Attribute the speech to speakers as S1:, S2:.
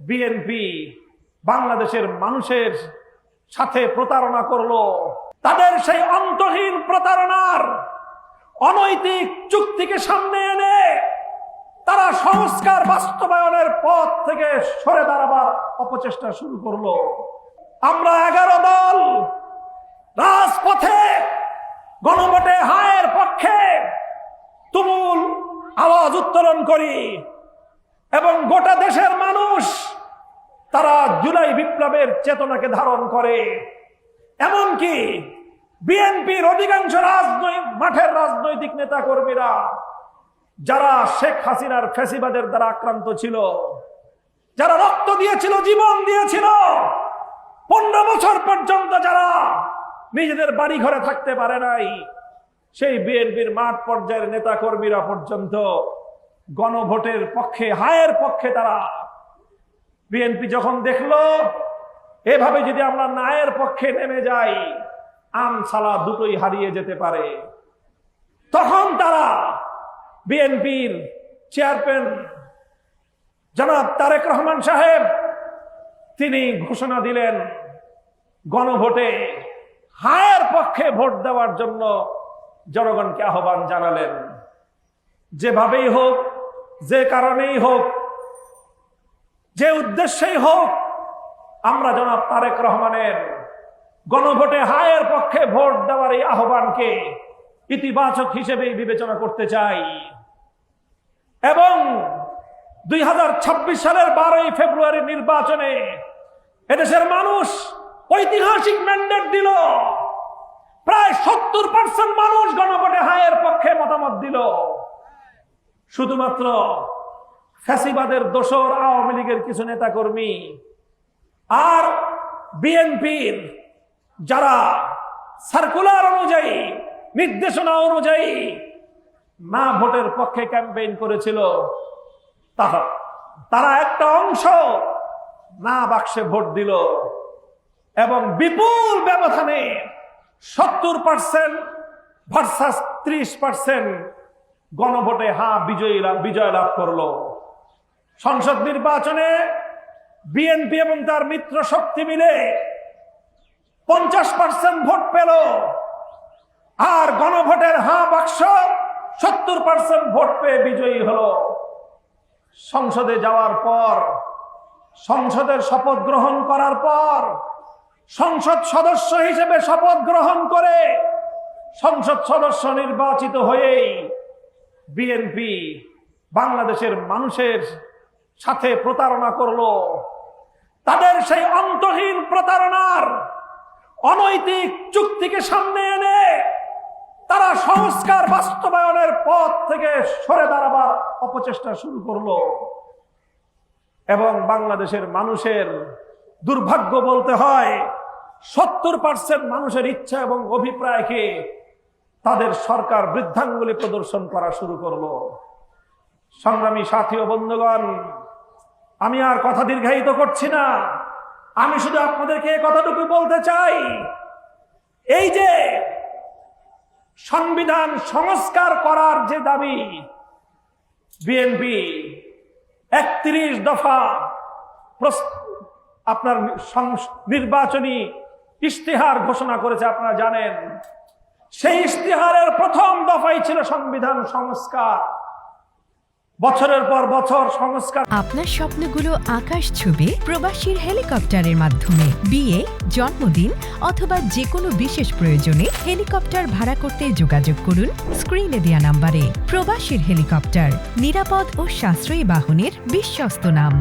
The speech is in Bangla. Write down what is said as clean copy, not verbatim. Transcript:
S1: বিএনপি বাংলাদেশের মানুষের সাথে প্রতারণা করলো। তাদের সেই অন্তহীন প্রতারণার অনৈতিক চুক্তিকে সামনে এনে তারা সংস্কার বাস্তবায়নের পথ থেকে সরে দাঁড়াবার অপচেষ্টা শুরু করলো। আমরা 11 দল রাজপথে গণভোটে হায়ের পক্ষে তুমুল আওয়াজ উত্তোলন করি এবং গোটা দেশের মানুষ তারা জুলাই বিপ্লবের চেতনাকে ধারণ করে। এমনকি বিএনপির অধিকাংশ মাঠের রাজনৈতিক নেতা কর্মীরা যারা শেখ হাসিনার ফ্যাসিবাদের দ্বারা আক্রান্ত ছিল, যারা রক্ত দিয়েছিল, জীবন দিয়েছিল, 15 বছর পর্যন্ত যারা নিজেদের বাড়ি ঘরে থাকতে পারে নাই, সেই বিএনপির মাঠ পর্যায়ের নেতা কর্মীরা পর্যন্ত গণভোটের পক্ষে হায়ের পক্ষে তারা বিএনপি যখন দেখলো এভাবে যদি আমরা নায়ের পক্ষে নেমে যাই আম ছালা দুটোই হারিয়ে যেতে পারে, তখন তারা বিএনপির চেয়ারম্যান জনাব তারেক রহমান সাহেব তিনি ঘোষণা দিলেন গণভোটে হায়ের পক্ষে ভোট দেওয়ার জন্য জনগণকে আহ্বান জানালেন। যেভাবেই হোক, যে কারণেই হোক, যে উদ্দেশ্যেই হোক, আমরা জনাব তারেক রহমানের গণভোটে হায়ের পক্ষে ভোট দেওয়ার এই আহ্বানকে ইতিবাচক হিসেবেই বিবেচনা করতে চাই এবং 2026 সালের 12ই ফেব্রুয়ারি নির্বাচনে এদেশের মানুষ ঐতিহাসিক ম্যান্ডেট দিল। প্রায় 70% মানুষ গণভোটে হায়ের পক্ষে মতামত দিল। শুধুমাত্র ফ্যাসিবাদের দোসর আওয়ামী লীগের কিছু নেতাকর্মী আর বিএনপির যারা সার্কুলার অনুযায়ী, নির্দেশনা অনুযায়ী না ভোটের পক্ষে ক্যাম্পেইন করেছিল, তারা একটা অংশ না বাক্সে ভোট দিল এবং বিপুল ব্যবধানে 70% ভার্সাস 30% গণভোটে বিজয় লাভ করলো। সংসদ নির্বাচনে বিএনপি এবং তার মিত্র শক্তি মিলে 50% ভোট পেল আর গণভোটের বাক্স 70% ভোট পেয়ে বিজয়ী হলো। সংসদে যাওয়ার পর, সংসদের শপথ গ্রহণ করার পর, সংসদ সদস্য হিসেবে শপথ গ্রহণ করে সংসদ সদস্য নির্বাচিত হয়েই বিএনপি বাংলাদেশের মানুষের সাথে প্রতারণা করলো। তাদের সেই অন্তহীন প্রতারণার অনৈতিক চুক্তিকে সামনে এনে তারা সংস্কার বাস্তবায়নের পথ থেকে সরে দাঁড়াবার অপচেষ্টা শুরু করলো এবং বাংলাদেশের মানুষের দুর্ভাগ্য বলতে হয় 70% মানুষের ইচ্ছা এবং অভিপ্রায়কে তাদের সরকার বৃদ্ধাঙ্গুলি প্রদর্শন করা শুরু করলো। সংগ্রামী সাথী ও বন্ধুগণ, আমি আর কথা দীর্ঘায়িত করছি না। আমি শুধু আপনাদেরকে কথাটুকু বলতে চাই, এই যে সংবিধান সংস্কার করার যে দাবি বিএনপি 31 দফা আপনার নির্বাচনী ইশতেহার ঘোষণা করেছে, আপনারা জানেন। সেই ইশতেহারের প্রথম দফাই ছিল সংবিধান সংস্কার। বছরের পর বছর সংস্কার।
S2: আপনার স্বপ্নগুলো আকাশ ছুবে প্রবাসীর হেলিকপ্টারের মাধ্যমে। বিয়ে, জন্মদিন অথবা যে কোনো বিশেষ প্রয়োজনে হেলিকপ্টার ভাড়া করতে যোগাযোগ করুন স্ক্রিনে দেয়া নাম্বারে। প্রবাসীর হেলিকপ্টার, নিরাপদ ও সাশ্রয়ী বাহনের বিশ্বস্ত নাম।